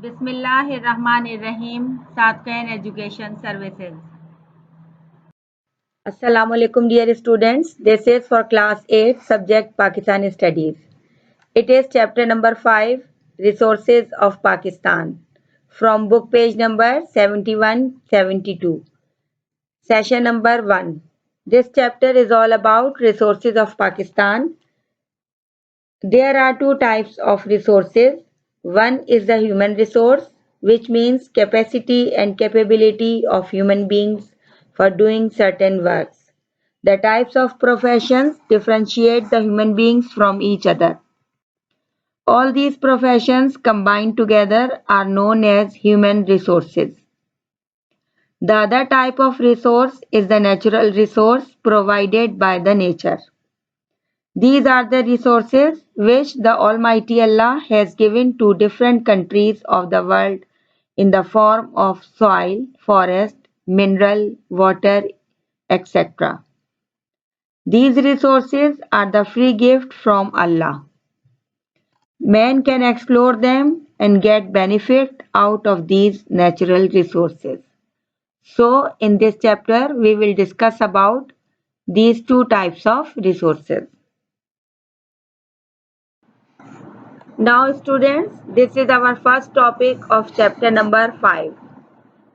बिस्मिल्लाहिर्रहमानिर्रहीम। सातकैन education services. Assalamualaikum dear students. This is for class 8 subject Pakistani studies. It is chapter number 5 Resources of Pakistan from book page number 71-72. Session number 1. This chapter is all about resources of Pakistan. There are two types of resources. One is the human resource, which means capacity and capability of human beings for doing certain works. The types of professions differentiate the human beings from each other. All these professions combined together are known as human resources. The other type of resource is the natural resource provided by the nature. These are the resources which the Almighty Allah has given to different countries of the world in the form of soil, forest, mineral, water, etc. These resources are the free gift from Allah. Man can explore them and get benefit out of these natural resources. So, in this chapter, we will discuss about these two types of resources. Now students, this is our first topic of chapter number 5.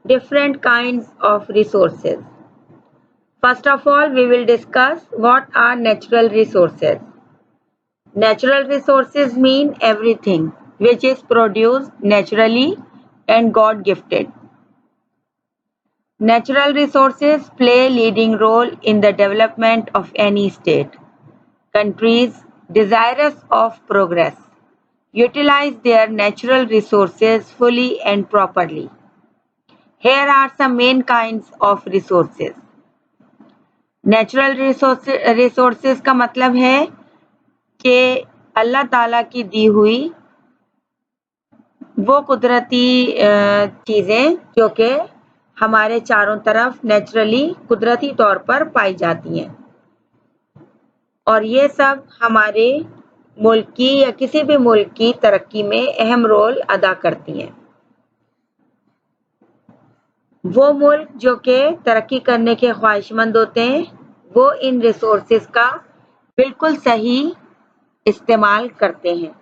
Different kinds of resources. First of all, we will discuss what are natural resources. Natural resources mean everything which is produced naturally and God gifted. Natural resources play leading role in the development of any state. Countries desirous of progress utilize their natural resources fully and properly. Here are some main kinds of resources. Natural resources का मतलब है कि अल्लाह ताला की दी हुई वो कुदरती चीज़ें जो कि हमारे चारों तरफ नेचुरली कुदरती तौर पर पाई जाती हैं और ये सब हमारे मुल्क की या किसी भी मुल्क की तरक्की में अहम रोल अदा करती हैं। वो मुल्क जो कि तरक्की करने के ख्वाहिशमंद होते हैं वो इन रिसोर्सेज का बिल्कुल सही इस्तेमाल करते हैं।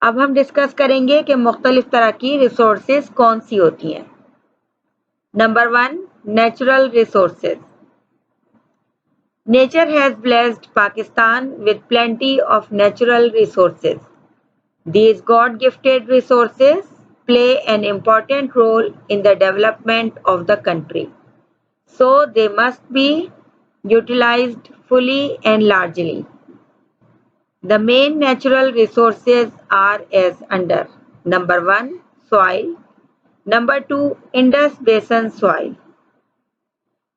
अब हम डिस्कस करेंगे कि मुख्तलिफ तरह की रिसोर्सेज कौन सी होती हैं। Number 1, natural resources. Nature has blessed Pakistan with plenty of natural resources. These God-gifted resources play an important role in the development of the country. So they must be utilized fully and largely. The main natural resources are as under. Number 1, soil. Number 2, Indus Basin soil.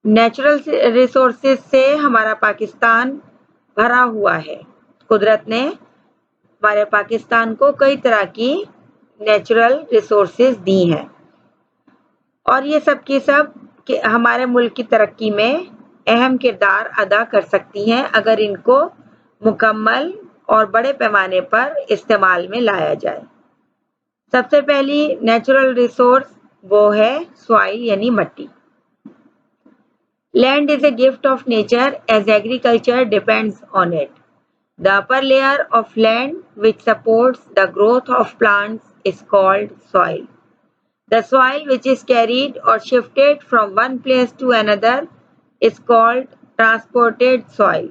Natural resources से हमारा पाकिस्तान भरा हुआ है। कुदरत ने हमारे पाकिस्तान को कई तरह की नेचुरल रिसोर्सेज दी हैं और ये सब की सब हमारे मुल्क की तरक्की में अहम किरदार अदा कर सकती हैं अगर इनको मुकम्मल और बड़े पैमाने पर इस्तेमाल में लाया जाए। सबसे पहली नेचुरल रिसोर्स वो है सॉइल यानी मट्टी। Land is a gift of nature as agriculture depends on it. The upper layer of land which supports the growth of plants is called soil. The soil which is carried or shifted from one place to another is called transported soil.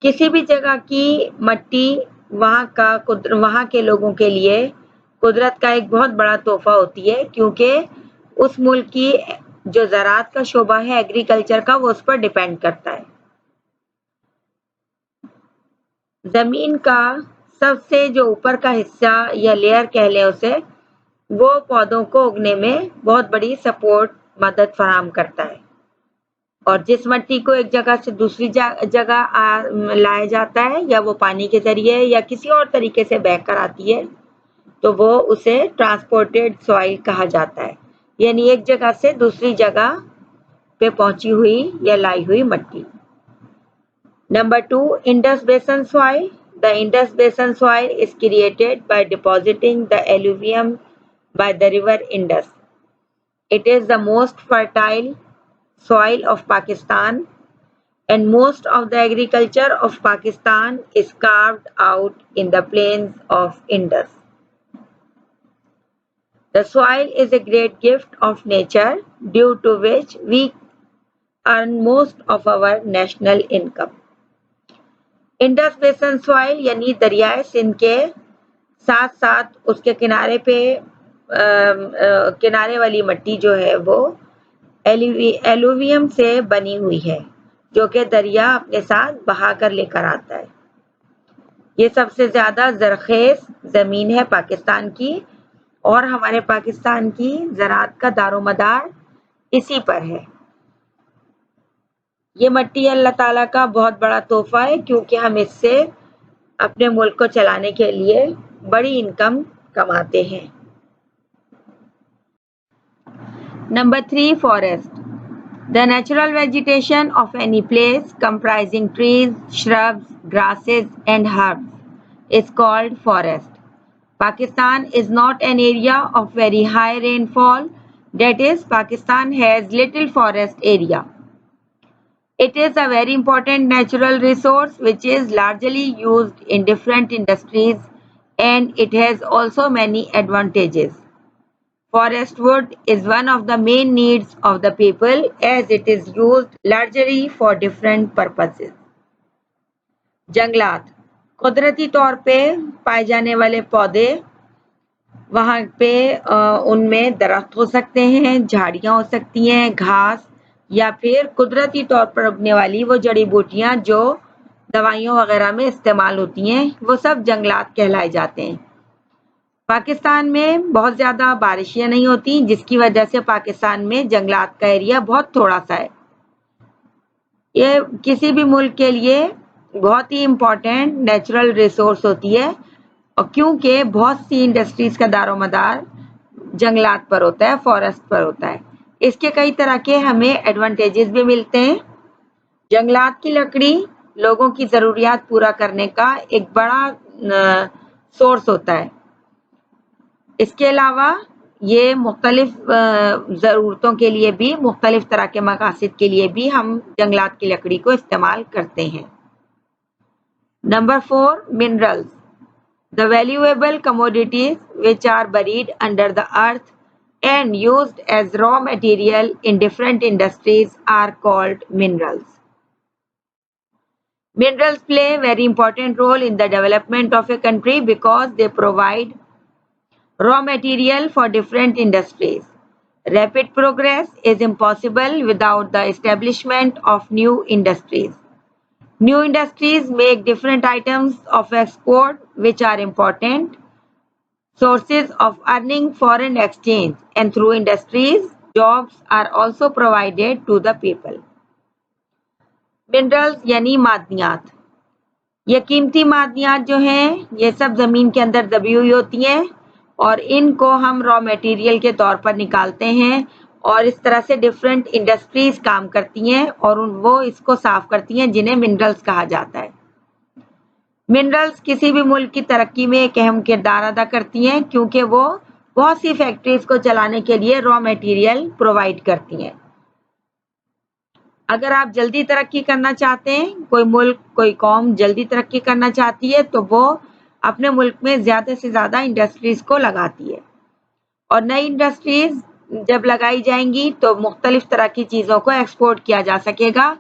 किसी भी जगह की मट्टी वहाँ के लोगों के लिए कुदरत का एक बहुत बड़ा तोहफा होती है क्योंकि उस मुल्क की जो ज़राअत का शोबा है एग्रीकल्चर का वो उस पर डिपेंड करता है। जमीन का सबसे जो ऊपर का हिस्सा या लेयर कह लें उसे वो पौधों को उगने में बहुत बड़ी सपोर्ट मदद फराहम करता है और जिस मिट्टी को एक जगह से दूसरी जगह लाया जाता है या वो पानी के जरिए या किसी और तरीके से बहकर आती है तो वो उसे ट्रांसपोर्टेड सॉइल कहा जाता है यानी एक जगह से दूसरी जगह पे पहुंची हुई या लाई हुई मिट्टी। Number 2, Indus Basin soil. The Indus Basin soil is created by depositing the alluvium by the river Indus. It is the most fertile soil of Pakistan, and most of the agriculture of Pakistan is carved out in the plains of Indus. The soil is a great gift of nature, due to which we earn most of our national income. Indus बेसन soil यानी दरियाए सिंध के साथ साथ उसके किनारे पे किनारे वाली मिट्टी जो है वो एलुवियम से बनी हुई है, जो कि दरिया अपने साथ बहा कर लेकर आता है। ये सबसे ज्यादा जरखेज जमीन है पाकिस्तान की, और हमारे पाकिस्तान की ज़राअत का दारोमदार इसी पर है। ये मिट्टी अल्लाह ताला का बहुत बड़ा तोहफा है, क्योंकि हम इससे अपने मुल्क को चलाने के लिए बड़ी इनकम कमाते हैं। Number 3, forest. The natural vegetation of any place comprising trees, shrubs, grasses and herbs is called forest. Pakistan is not an area of very high rainfall. That is, Pakistan has little forest area. It is a very important natural resource which is largely used in different industries, and it has also many advantages. Forest wood is one of the main needs of the people, as it is used largely for different purposes. जंगलात कुदरती तौर पे पाए जाने वाले पौधे, वहाँ पे उनमें दरख्त हो सकते हैं, झाड़ियाँ हो सकती हैं, घास, या फिर कुदरती तौर पर उगने वाली वो जड़ी बूटियाँ जो दवाइयों वगैरह में इस्तेमाल होती हैं, वो सब जंगलात कहलाए जाते हैं। पाकिस्तान में बहुत ज़्यादा बारिशें नहीं होती, जिसकी वजह से पाकिस्तान में जंगलात का एरिया बहुत थोड़ा सा है। ये किसी भी मुल्क के लिए बहुत ही इम्पोर्टेंट नेचुरल रिसोर्स होती है, और क्योंकि बहुत सी इंडस्ट्रीज का दारोमदार जंगलात पर होता है, फॉरेस्ट पर होता है। इसके कई तरह के हमें एडवांटेजेस भी मिलते हैं। जंगलात की लकड़ी लोगों की ज़रूरियात पूरा करने का एक बड़ा सोर्स होता है। इसके अलावा ये मुख्तलिफ ज़रूरतों के लिए भी, मुख्तलिफ तरह के मकासद के लिए भी हम जंगलात की लकड़ी को इस्तेमाल करते हैं। Number 4, minerals. The valuable commodities which are buried under the earth and used as raw material in different industries are called minerals. Minerals play a very important role in the development of a country because they provide raw material for different industries. Rapid progress is impossible without the establishment of new industries. New industries make different items of export which are important sources of earning foreign exchange, and through industries, jobs are also provided to the people. Minerals यानी मादनियात। ये कीमती मादनियात जो हैं, ये सब जमीन के अंदर दबी हुई होती हैं, और इनको हम रॉ मटेरियल के तौर पर निकालते हैं, और इस तरह से डिफरेंट इंडस्ट्रीज काम करती हैं और वो इसको साफ करती हैं, जिन्हें मिनरल्स कहा जाता है। मिनरल्स किसी भी मुल्क की तरक्की में एक अहम किरदार अदा करती हैं, क्योंकि वो बहुत सी फैक्ट्रीज को चलाने के लिए रॉ मटेरियल प्रोवाइड करती हैं। अगर आप जल्दी तरक्की करना चाहते हैं, कोई मुल्क, कोई कौम जल्दी तरक्की करना चाहती है, तो वो अपने मुल्क में ज़्यादा से ज़्यादा इंडस्ट्रीज को लगाती है, और नई इंडस्ट्रीज जब लगाई जाएंगी तो मुख्तलिफ तरह की चीज़ों को एक्सपोर्ट किया जा सकेगा,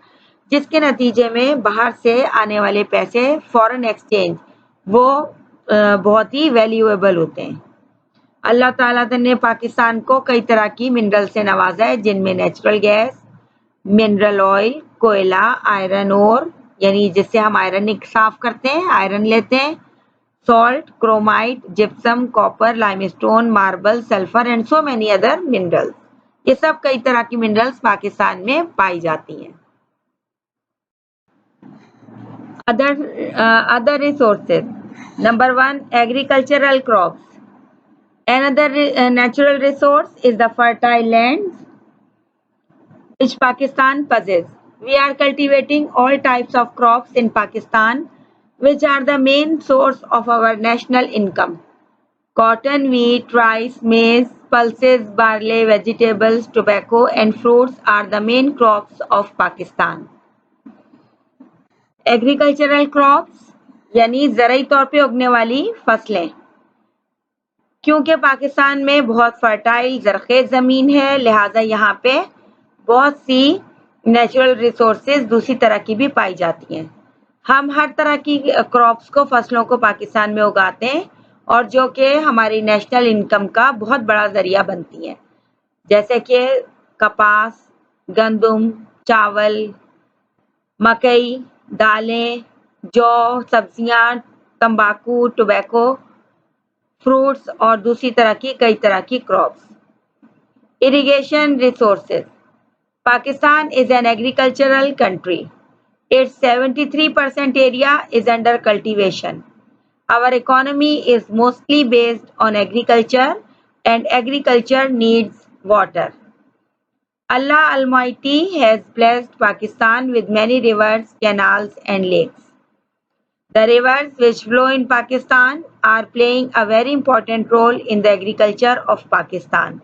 जिसके नतीजे में बाहर से आने वाले पैसे, फॉरेन एक्सचेंज, वो बहुत ही वैल्यूएबल होते हैं। अल्लाह ताला ने पाकिस्तान को कई तरह की मिनरल से नवाजा है, जिनमें नेचुरल गैस, मिनरल ऑयल, कोयला, आयरन ओर यानी जिससे हम आयरन साफ करते हैं, आयरन लेते हैं, salt, chromite, gypsum, copper, limestone, marble, sulfur and so many other minerals. ये सब कई तरह की मिनरल्स पाकिस्तान में पाई जाती हैं। Other resources. Number 1, agricultural crops. Another natural resource is the fertile lands which Pakistan possesses. We are cultivating all types of crops in Pakistan which are the main source of our national income. Cotton, wheat, rice, maize, pulses, barley, vegetables, tobacco and fruits are the main crops of Pakistan. Agricultural crops यानी ज़राई तौर पे उगने वाली फसलें। क्योंकि पाकिस्तान में बहुत fertile ज़रख़ेज़ ज़मीन है, लिहाजा यहाँ पे बहुत सी नेचुरल रिसोर्सेज दूसरी तरह की भी पाई जाती हैं। हम हर तरह की क्रॉप्स को, फसलों को पाकिस्तान में उगाते हैं और जो कि हमारी नेशनल इनकम का बहुत बड़ा ज़रिया बनती हैं, जैसे कि कपास, गंदम, चावल, मकई, दालें, जौ, सब्जियां, तंबाकू, टोबैको, फ्रूट्स और दूसरी तरह की कई तरह की crops. Irrigation resources. Pakistan is an agricultural country. Its 73% area is under cultivation. Our economy is mostly based on agriculture and agriculture needs water. Allah Almighty has blessed Pakistan with many rivers, canals and lakes. The rivers which flow in Pakistan are playing a very important role in the agriculture of Pakistan.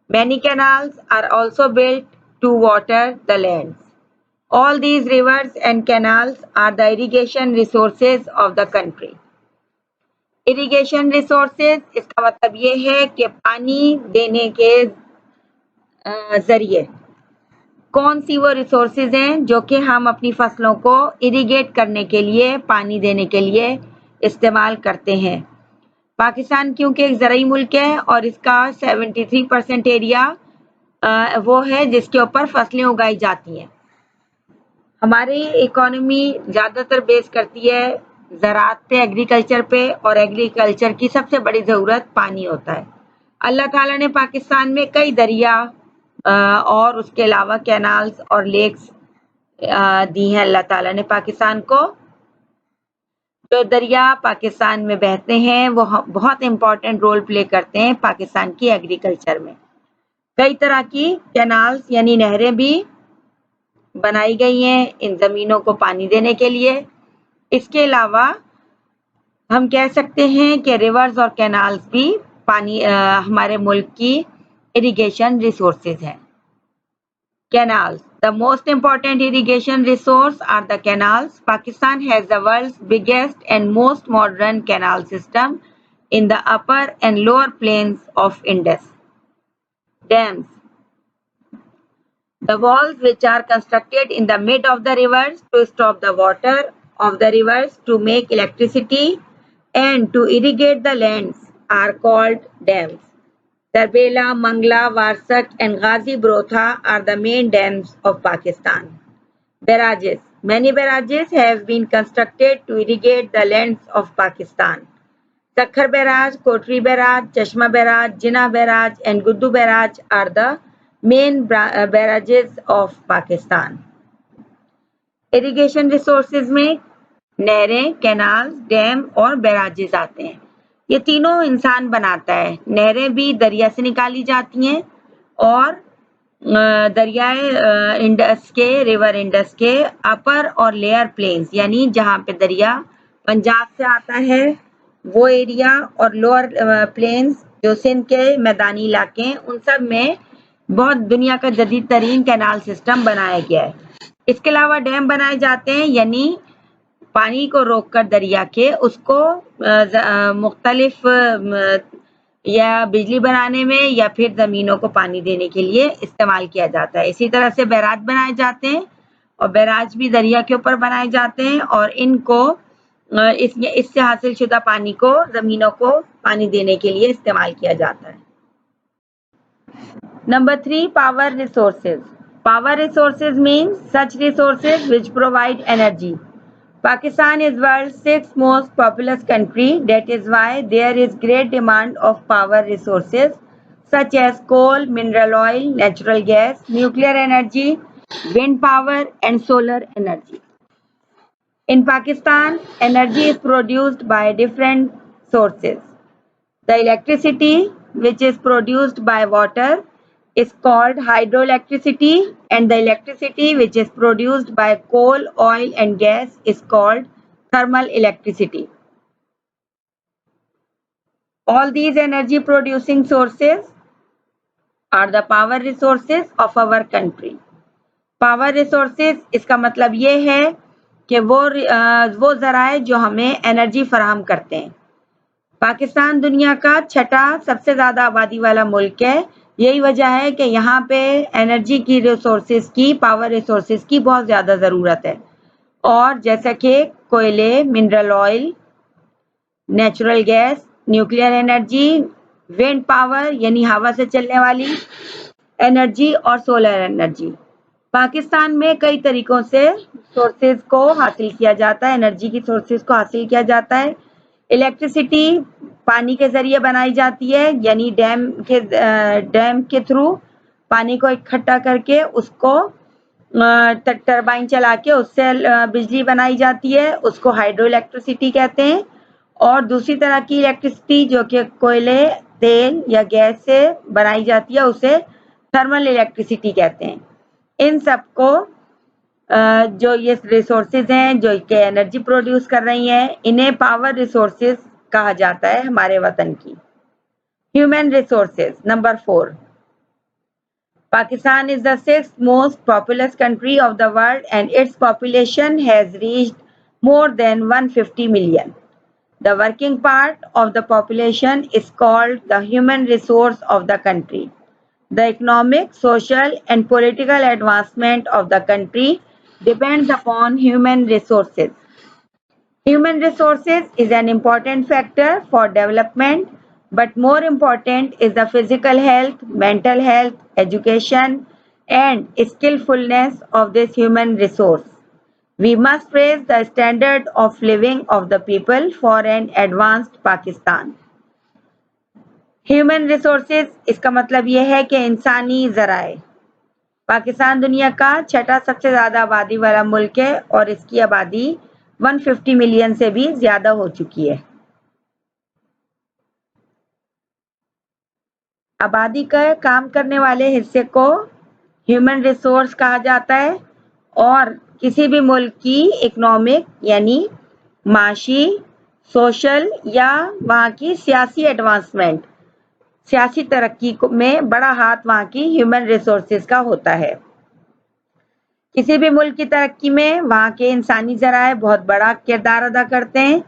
Many canals are also built to water the lands. All these rivers and canals are the irrigation resources of the country. Irrigation resources इसका मतलब ये है कि पानी देने के जरिए कौन सी वो रिसोर्सेज हैं जो कि हम अपनी फसलों को इरिगेट करने के लिए, पानी देने के लिए इस्तेमाल करते हैं। पाकिस्तान क्योंकि एक ज़राई मुल्क है और इसका 73% एरिया वो है जिसके ऊपर फसलें उगाई जाती हैं। हमारी इकोनॉमी ज़्यादातर बेस करती है ज़राअत पे, एग्रीकल्चर पे, और एग्रीकल्चर की सबसे बड़ी ज़रूरत पानी होता है। अल्लाह ताला ने पाकिस्तान में कई दरिया और उसके अलावा कैनाल्स और लेक्स दी हैं अल्लाह ताला ने पाकिस्तान को। जो दरिया पाकिस्तान में बहते हैं वो बहुत इम्पोर्टेंट रोल प्ले करते हैं पाकिस्तान की एग्रीकल्चर में। कई तरह की कैनाल्स यानी नहरें भी बनाई गई हैं इन ज़मीनों को पानी देने के लिए। इसके अलावा हम कह सकते हैं कि रिवर्स और कैनाल्स भी पानी हमारे मुल्क की इरिगेशन रिसोर्सेज हैं। Canals, the most important irrigation resource are the canals. Pakistan has the world's biggest and most modern canal system in the upper and lower plains of Indus. Dams, the walls which are constructed in the mid of the rivers to stop the water of the rivers to make electricity and to irrigate the lands are called dams. Darbela, Mangla, Warsak and Ghazi Brotha are the main dams of Pakistan. Barrages, many barrages have been constructed to irrigate the lands of Pakistan. Takhar Barrage, Kotri Barrage, Chashma Barrage, Jinnah Barrage and Guddu Barrage are the main barrages of Pakistan. Irrigation resources में नहरें, canal, dam और बैराजेस आते हैं। ये तीनों इंसान बनाता है। नहरें भी दरिया से निकाली जाती हैं और दरियाए इंडस के, रिवर इंडस के अपर और लेयर प्लेन्स यानी जहाँ पे दरिया पंजाब से आता है वो एरिया और लोअर प्लेन्स जो सिंध के मैदानी इलाके हैं उन सब में बहुत दुनिया का जदीद तरीन कैनाल सिस्टम बनाया गया है। इसके अलावा डैम बनाए जाते हैं यानी पानी को रोककर दरिया के उसको मुख्तलिफ या बिजली बनाने में या फिर ज़मीनों को पानी देने के लिए इस्तेमाल किया जाता है। इसी तरह से बैराज बनाए जाते हैं और बैराज भी दरिया के ऊपर बनाए जाते हैं और इनको इससे हासिल शुदा पानी को ज़मीनों को पानी देने के लिए इस्तेमाल किया जाता है। Number 3, power resources. Power resources means such resources which provide energy. Pakistan is world's 6th most populous country. That is why there is great demand of power resources such as coal, mineral oil, natural gas, nuclear energy, wind power and solar energy. In Pakistan, energy is produced by different sources. The electricity which is produced by water is called hydroelectricity and the electricity which is produced by coal, oil and gas is called thermal electricity. All these energy producing sources are the power resources of our country. Power resources इसका मतलब ये है कि वो ज़राए जो हमें energy फराहम करते हैं। पाकिस्तान दुनिया का छठा सबसे ज़्यादा आबादी वाला मुल्क है। यही वजह है कि यहाँ पे एनर्जी की रिसोर्सेज की, पावर रिसोर्सेज की बहुत ज़्यादा ज़रूरत है। और जैसा कि कोयले, mineral oil, natural gas, nuclear energy, wind power यानी हवा से चलने वाली एनर्जी और सोलर एनर्जी। पाकिस्तान में कई तरीकों से सोर्सेज को हासिल किया जाता है, एनर्जी की सोर्सेज को हासिल किया जाता है। इलेक्ट्रिसिटी पानी के जरिए बनाई जाती है, यानी डैम के थ्रू पानी को इकट्ठा करके उसको टरबाइन चला के उससे बिजली बनाई जाती है, उसको हाइड्रो इलेक्ट्रिसिटी कहते हैं। और दूसरी तरह की इलेक्ट्रिसिटी जो कि कोयले, तेल या गैस से बनाई जाती है उसे थर्मल इलेक्ट्रिसिटी कहते हैं। इन सबको जो ये रिसोर्सेज हैं जो कि एनर्जी प्रोड्यूस कर रही हैं, इन्हें पावर रिसोर्सेज कहा जाता है हमारे वतन की। Human resources number 4, Pakistan is the sixth most populous country of the world and its population has reached more than 150 million. The working part of the population is called the human resource of the country. The economic, social and political advancement of the country depends upon human resources. Human resources is an important factor for development, but more important is the physical health, mental health, education and skillfulness of this human resource. We must raise the standard of living of the people for an advanced Pakistan. Human resources इसका मतलब यह है कि इंसानी ज़राए। पाकिस्तान दुनिया का छठा सबसे ज़्यादा आबादी वाला मुल्क है और इसकी आबादी 150 मिलियन से भी ज़्यादा हो चुकी है। आबादी का काम करने वाले हिस्से को ह्यूमन रिसोर्स कहा जाता है और किसी भी मुल्क की इकोनॉमिक यानी माशी, सोशल या वहाँ की सियासी एडवांसमेंट, सियासी तरक्की में बड़ा हाथ वहाँ की ह्यूमन रिसोर्सेज का होता है। किसी भी मुल्क की तरक्की में वहाँ के इंसानी ज़राए बहुत बड़ा किरदार अदा करते हैं।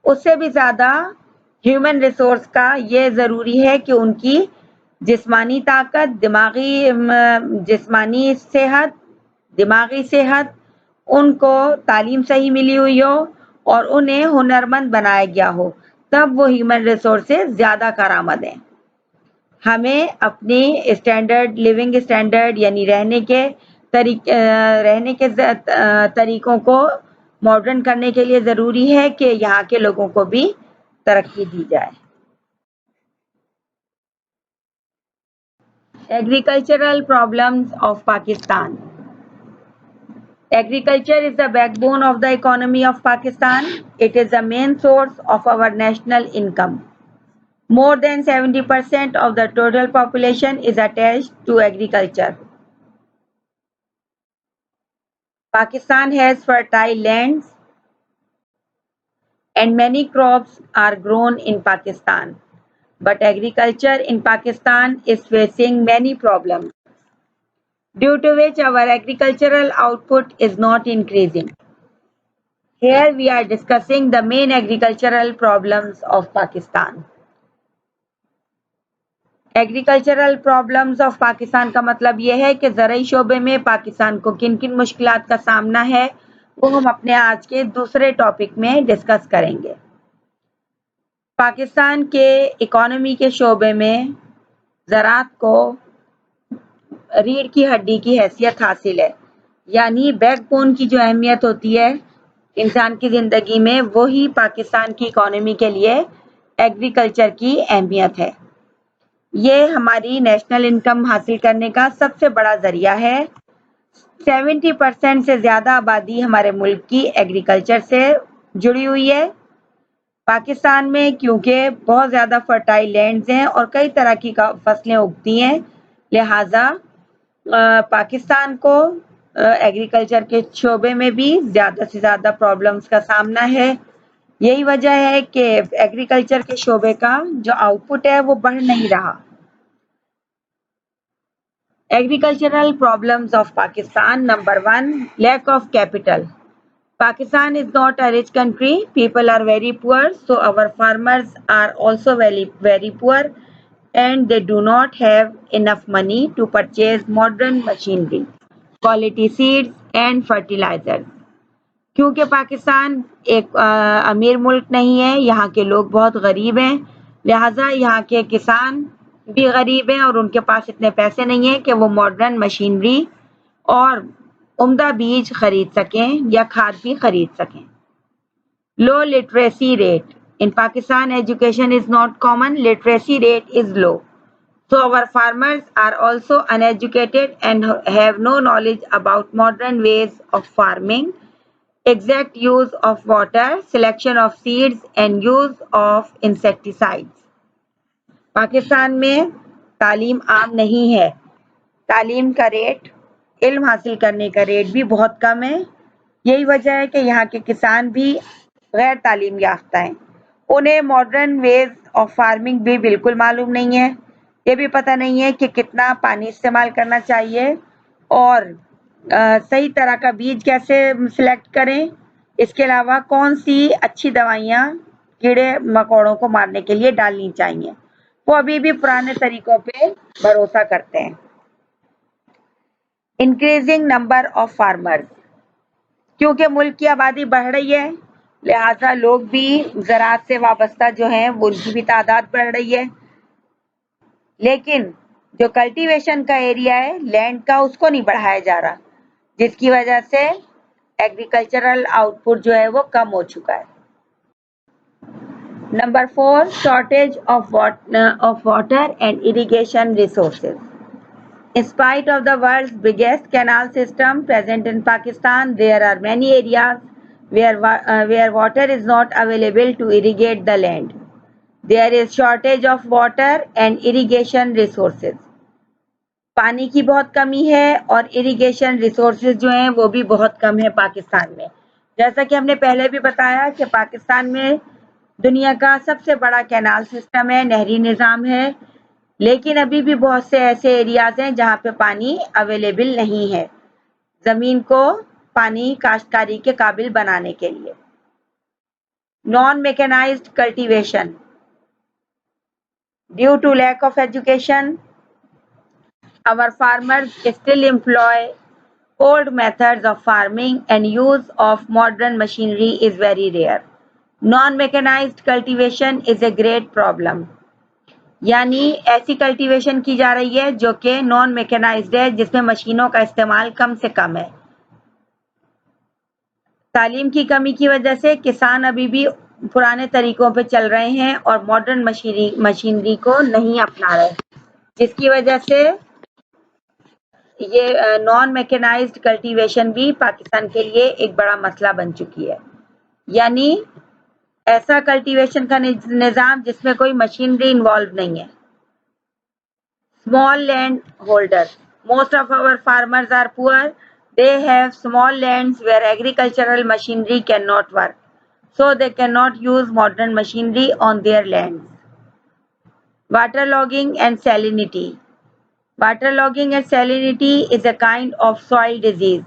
उससे भी ज़्यादा ह्यूमन रिसोर्स का ये ज़रूरी है कि उनकी जिस्मानी ताकत, जिस्मानी सेहत, दिमागी सेहत, उनको तालीम सही मिली हुई हो और उन्हें हुनरमंद बनाया गया हो, तब वो ह्यूमन रिसोर्सेज ज़्यादा कारआमद हैं। हमें अपनी स्टैंडर्ड, लिविंग स्टैंडर्ड यानी रहने के तरीकों को मॉडर्न करने के लिए ज़रूरी है कि यहाँ के लोगों को भी तरक्की दी जाए। Agricultural problems of Pakistan. Agriculture is the backbone of the economy of Pakistan. It is the main source of our national income. More than 70% of the total population is attached to agriculture. Pakistan has fertile lands and many crops are grown in Pakistan. But agriculture in Pakistan is facing many problems, due to which our agricultural output is not increasing. Here we are discussing the main agricultural problems of Pakistan. Agricultural problems of Pakistan का मतलब ये है कि ज़राई शोबे में पाकिस्तान को किन किन मुश्किलात का सामना है, वो हम अपने आज के दूसरे टॉपिक में डिस्कस करेंगे। पाकिस्तान के इकोनॉमी के शोबे में ज़राअत को रीढ़ की हड्डी की हैसियत हासिल है, यानी बैकबोन की जो अहमियत होती है इंसान की ज़िंदगी में, वही पाकिस्तान की इकोनॉमी के लिए एग्रीकल्चर की अहमियत है। ये हमारी नेशनल इनकम हासिल करने का सबसे बड़ा ज़रिया है। 70% से ज़्यादा आबादी हमारे मुल्क की एग्रीकल्चर से जुड़ी हुई है। पाकिस्तान में क्योंकि बहुत ज़्यादा फर्टाइल लैंड्स हैं और कई तरह की फसलें उगती हैं, लिहाजा पाकिस्तान को एग्रीकल्चर के शोबे में भी ज़्यादा से ज़्यादा प्रॉब्लम्स का सामना है। यही वजह है कि एग्रीकल्चर के शोबे का जो आउटपुट है वो बढ़ नहीं रहा। Agricultural problems of Pakistan. Number 1, lack of capital. Pakistan is not a rich country. People are very poor, so our farmers are also very poor, and they do not have enough money to purchase modern machinery, quality seeds and fertilizers. क्योंकि पाकिस्तान एक अमीर मुल्क नहीं है, यहाँ के लोग बहुत गरीब हैं, लिहाजा यहाँ के किसान भी गरीब हैं और उनके पास इतने पैसे नहीं हैं कि वो मॉडर्न मशीनरी और उम्दा बीज खरीद सकें या खाद भी खरीद सकें। लो literacy rate in Pakistan, education is not common, literacy rate is low, so our farmers are also uneducated and have no knowledge about modern ways of farming, exact use of water, selection of seeds and use of insecticides. Pakistan में तालीम आम नहीं है, तालीम का rate, इल्म हासिल करने का रेट भी बहुत कम है। यही वजह है कि यहाँ के किसान भी गैर तालीम याफ्ता हैं, उन्हें मॉडर्न वेज ऑफ फार्मिंग भी बिल्कुल मालूम नहीं है। ये भी पता नहीं है कि कितना पानी इस्तेमाल करना चाहिए और सही तरह का बीज कैसे सिलेक्ट करें। इसके अलावा कौन सी अच्छी दवाइयाँ कीड़े मकोड़ों को मारने के लिए डालनी चाहिए, वो अभी भी पुराने तरीकों पे भरोसा करते हैं। इंक्रीजिंग नंबर ऑफ फार्मर्स, क्योंकि मुल्क की आबादी बढ़ रही है, लिहाजा लोग भी ज़राअत से वाबस्ता जो हैं वो उनकी भी तादाद बढ़ रही है, लेकिन जो कल्टीवेशन का एरिया है लैंड का, उसको नहीं बढ़ाया जा रहा, जिसकी वजह से एग्रीकल्चरल आउटपुट जो है वो कम हो चुका है। Number 4, shortage of water and irrigation resources. In spite of the world's biggest canal system present in Pakistan, there are many areas where water is not available to irrigate the land. There is shortage of water and irrigation resources. पानी की बहुत कमी है और irrigation resources जो हैं वो भी बहुत कम है पाकिस्तान में। जैसा कि हमने पहले भी बताया कि पाकिस्तान में दुनिया का सबसे बड़ा कैनाल सिस्टम है, नहरी निज़ाम है, लेकिन अभी भी बहुत से ऐसे एरियाज हैं जहाँ पे पानी अवेलेबल नहीं है ज़मीन को पानी काश्तकारी के काबिल बनाने के लिए। Non mechanized cultivation, due to lack of education, our farmers still employ old methods of farming and use of modern machinery is very rare. Non-mechanized cultivation is a great problem. यानी ऐसी कल्टीवेशन की जा रही है जो कि non mechanised है, जिसमें मशीनों का इस्तेमाल कम से कम है। तालीम की कमी की वजह से किसान अभी भी पुराने तरीकों पे चल रहे हैं और मॉडर्न मशीनरी को नहीं अपना रहे, जिसकी वजह से ये नॉन मैकेनाइज्ड कल्टीवेशन भी पाकिस्तान के लिए एक बड़ा मसला बन चुकी है। यानी ऐसा कल्टीवेशन का निज़ाम जिसमें कोई मशीनरी इन्वॉल्व नहीं है। Small land holders, most of our farmers are poor, they have small lands where agricultural machinery can not work, so they cannot use modern machinery on their lands. Waterlogging and salinity. Waterlogging and salinity is a kind of soil disease.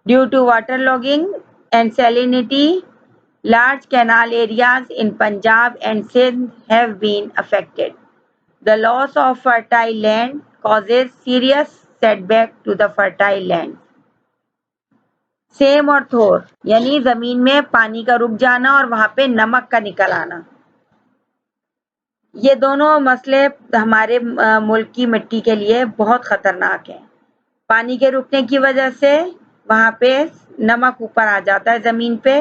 Due to waterlogging and salinity, large canal areas in Punjab and Sindh have been affected. The loss of fertile land causes serious setback to the fertile land. Same और थोर, यानी जमीन में पानी का रुक जाना और वहां पे नमक का निकल आना, ये दोनों मसले हमारे मुल्क की मिट्टी के लिए बहुत खतरनाक हैं। पानी के रुकने की वजह से वहां पे नमक ऊपर आ जाता है जमीन पे,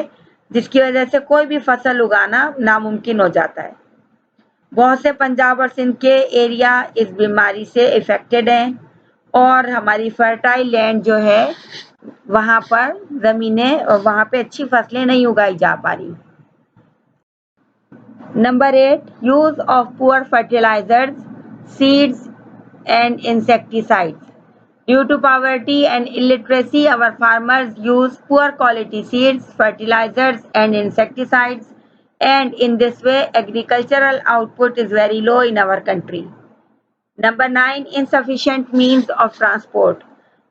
जिसकी वजह से कोई भी फसल उगाना नामुमकिन हो जाता है। बहुत से पंजाब और सिंध के एरिया इस बीमारी से इफेक्टेड हैं और हमारी फर्टाइल लैंड जो है वहां पर जमीनें, वहां पे अच्छी फसलें नहीं उगाई जा पा रही। Number 8, use of poor fertilizers, seeds and insecticides. Due to poverty and illiteracy, our farmers use poor quality seeds, fertilizers, and insecticides, and in this way, agricultural output is very low in our country. Number 9, insufficient means of transport.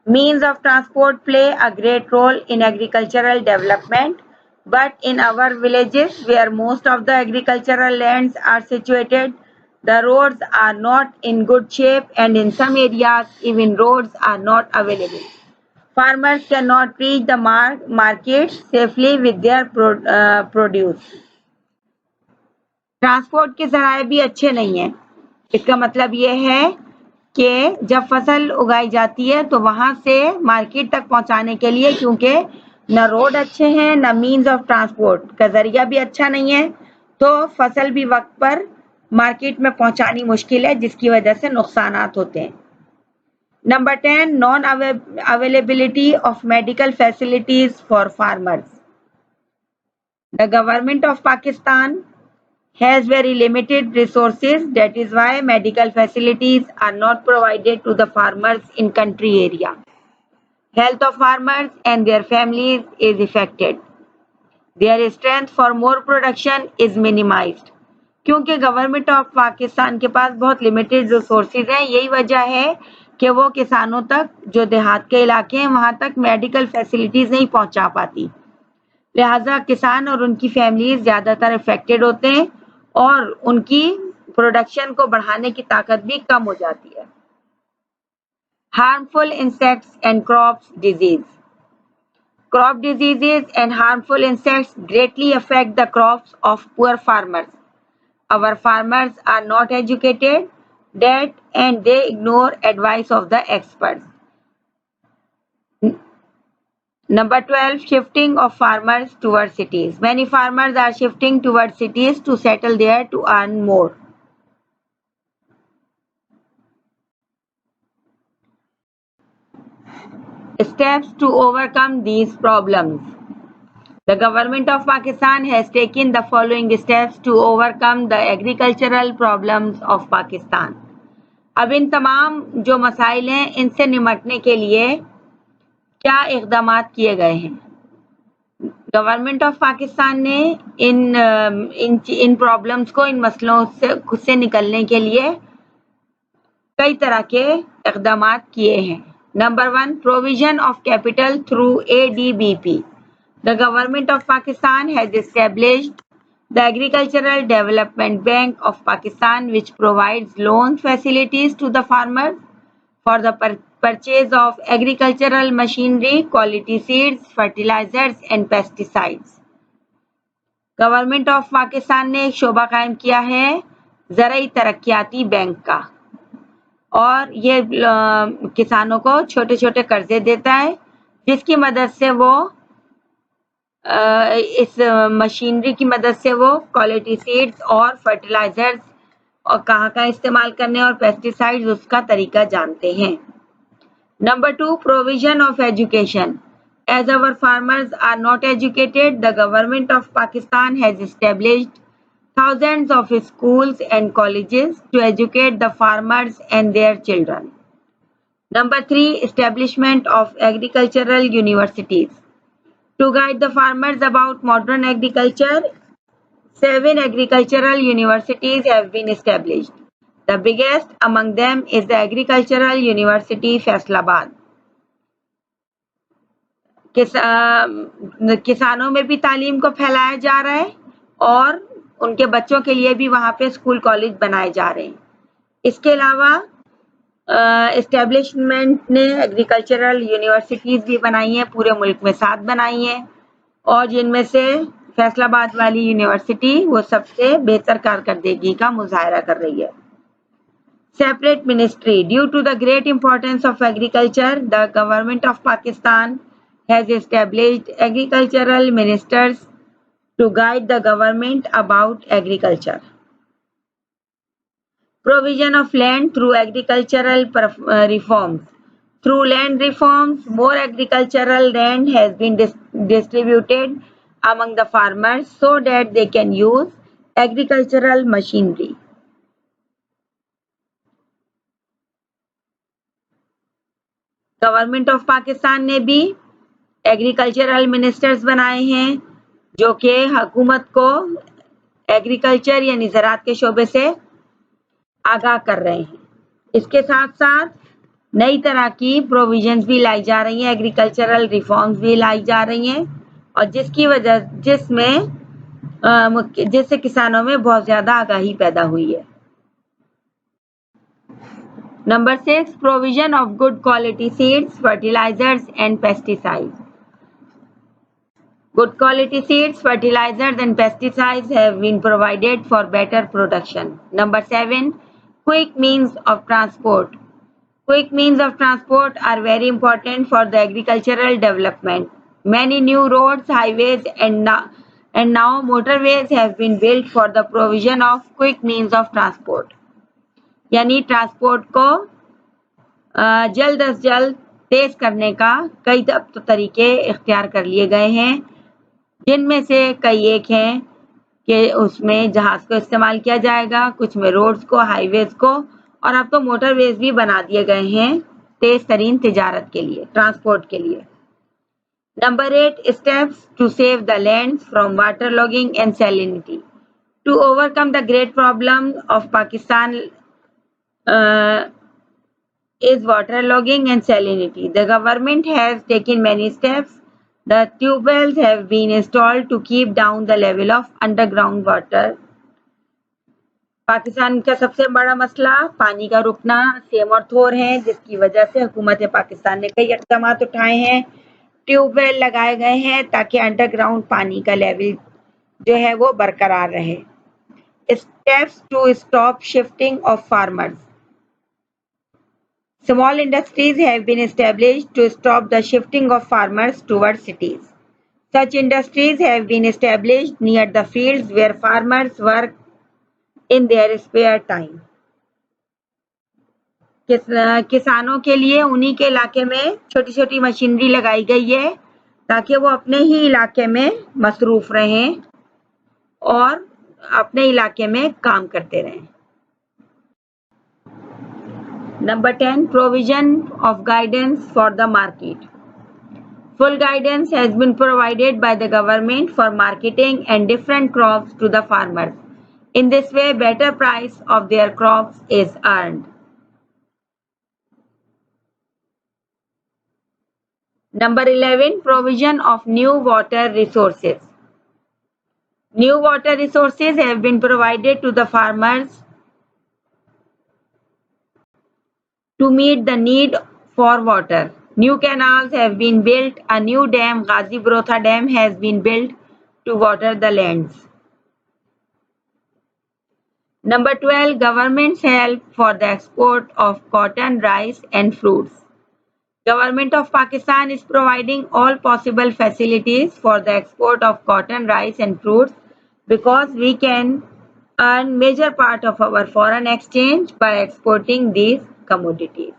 Means of transport play a great role in agricultural development, but in our villages where most of the agricultural lands are situated, the roads are not in good shape, and in some areas even roads are not available. Farmers cannot reach the market safely with their produce. Transport के ज़राए भी अच्छे नहीं हैं। इसका मतलब ये है कि जब फसल उगाई जाती है तो वहां से मार्केट तक पहुंचाने के लिए, क्योंकि न रोड अच्छे हैं न मीन्स ऑफ ट्रांसपोर्ट का जरिया भी अच्छा नहीं है, तो फसल भी वक्त पर मार्केट में पहुंचानी मुश्किल है, जिसकी वजह से नुकसानात होते हैं। Number 10, non availability of medical facilities for farmers. The government of Pakistan has very limited resources. That is why medical facilities are not provided to the farmers in country area. Health of farmers and their families is affected. Their strength for more production is minimized. क्योंकि government of Pakistan के पास बहुत limited resources हैं, यही वजह है कि वो किसानों तक, जो देहात के इलाके हैं वहां तक मेडिकल फैसिलिटीज नहीं पहुंचा पाती। लिहाजा किसान और उनकी फैमिलीज ज्यादातर इफेक्टेड होते हैं और उनकी प्रोडक्शन को बढ़ाने की ताकत भी कम हो जाती है। Harmful insects and crops disease. Crop diseases and harmful insects greatly affect the crops of poor farmers. Our farmers are not educated, that and they ignore advice of the experts. Number 12, shifting of farmers towards cities. Many farmers are shifting towards cities to settle there to earn more. Steps to overcome these problems. The government of Pakistan has taken the following steps to overcome the agricultural problems of Pakistan. अब इन तमाम जो मसाइल हैं इनसे निमटने के लिए क्या इक़दामात किए गए हैं? गवर्नमेंट ऑफ पाकिस्तान ने इन प्रॉब्लम्स को, इन मसलों से खुद से निकलने के लिए कई तरह के इक़दामात किए हैं। Number 1, provision of capital through ADBP. The government of Pakistan has established the agricultural development bank of Pakistan which provides loan facilities to the farmers for the purchase of agricultural machinery, quality seeds, fertilizers and pesticides. Government of Pakistan ने एक शोबा कायम किया है ज़राई तरक्याती bank का, और ये किसानों को छोटे छोटे कर्जे देता है, जिसकी मदद से वो इस मशीनरी की मदद से वो क्वालिटी सीड्स और फर्टिलाइजर्स और कहाँ इस्तेमाल करने और पेस्टिसाइड्स उसका तरीका जानते हैं। Number 2, provision of education. As our farmers are not educated, the government of Pakistan has established thousands of schools and colleges to educate the farmers and their children. Number 3, establishment of agricultural universities. To guide the farmers about modern agriculture, 7 agricultural universities have been established. The biggest among them is the Agricultural University, Faisalabad. किसानों में भी तालीम को फैलाया जा रहा है और उनके बच्चों के लिए भी वहाँ पे स्कूल कॉलेज बनाए जा रहे हैं। इसके अलावा एस्टेब्लिशमेंट ने एग्रीकल्चरल यूनिवर्सिटीज़ भी बनाई हैं, पूरे मुल्क में 7 बनाई हैं, और जिनमें से फैसलाबाद वाली यूनिवर्सिटी वो सबसे बेहतर कारकर्दगी का मुजाहरा कर रही है। Separate ministry. Due to the great importance of agriculture, the government of Pakistan has established agricultural ministers to guide the government about agriculture. Provision of land through agricultural reforms. Through land reforms, more agricultural land has been distributed among the farmers so that they can use agricultural machinery. Government of Pakistan ने भी agricultural ministers बनाए हैं जो कि हुकूमत को agriculture यानी ज़राअत के शोबे से आगाह कर रहे हैं। इसके साथ साथ नई तरह की प्रोविजंस भी लाई जा रही हैं, एग्रीकल्चरल रिफॉर्म्स भी लाई जा रही हैं और जिससे किसानों में बहुत ज़्यादा आगाही पैदा हुई है। Number 6, provision of good quality seeds, fertilizers and pesticides. Good quality seeds, fertilizers and pesticides have been provided for better production. Number 7, quick means of transport. Quick means of transport are very important for the agricultural development. Many new roads, highways and now motorways have been built for the provision of quick means of transport. यानी transport को जल्द अज जल्द तेज करने का कई तरीके इख्तियार कर लिए गए हैं, जिनमें से कई एक हैं कि उसमें जहाज को इस्तेमाल किया जाएगा, कुछ में रोड्स को, हाईवेज को, और अब तो मोटरवेज भी बना दिए गए हैं तेज तरीन तिजारत के लिए, ट्रांसपोर्ट के लिए। Number 8, steps to save the land from waterlogging and salinity. To overcome the great problem of Pakistan is waterlogging and salinity. The government has taken many steps. The tube wells have been installed to keep down the level of underground water. Pakistan का सबसे बड़ा मसला पानी का रुकना same और थोर है, जिसकी वजह से हुकूमत पाकिस्तान ने कई इक़दाम उठाए हैं। ट्यूबवेल लगाए गए हैं ताकि अंडरग्राउंड पानी का लेवल जो है वो बरकरार रहे। Steps to stop shifting of farmers. Small industries have been established to stop the shifting of farmers towards cities. Such industries have been established near the fields where farmers work in their spare time. किसानों के लिए उन्हीं के इलाके में छोटी छोटी machinery लगाई गई है ताकि वो अपने ही इलाके में मसरूफ रहें और अपने इलाके में काम करते रहें। Number 10, provision of guidance for the market. Full guidance has been provided by the government for marketing and different crops to the farmers. In this way, better price of their crops is earned. Number 11, provision of new water resources. New water resources have been provided to the farmers to meet the need for water. New canals have been built. A new dam, Ghazi Brotha Dam, has been built to water the lands. Number 12, government's help for the export of cotton, rice and fruits. Government of Pakistan is providing all possible facilities for the export of cotton, rice and fruits because we can earn major part of our foreign exchange by exporting these commodities.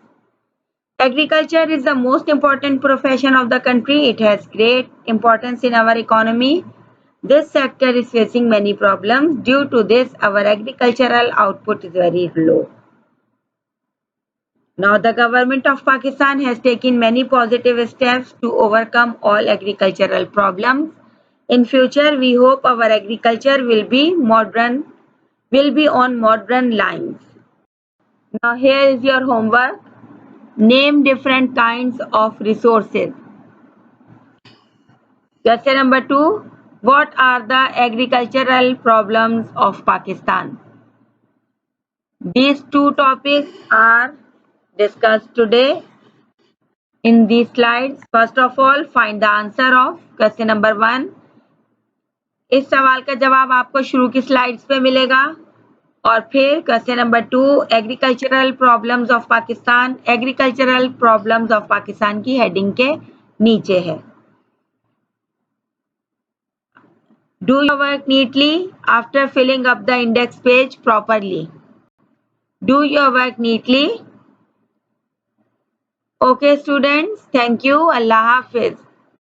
Agriculture is the most important profession of the country. It has great importance in our economy. This sector is facing many problems. Due to this, our agricultural output is very low. Now, the government of Pakistan has taken many positive steps to overcome all agricultural problems. In future, we hope our agriculture will be on modern lines. Now, here is your homework. Name different kinds of resources. Question number 2. What are the agricultural problems of Pakistan? These two topics are discussed today in these slides. First of all, find the answer of question number 1. इस सवाल का जवाब आपको शुरू की slides पे मिलेगा और फिर question number 2, agricultural problems of Pakistan. Agricultural problems of Pakistan की हेडिंग के नीचे है। Do your work neatly after filling up the index page properly. Do your work neatly. Okay students, thank you. Allah Hafiz.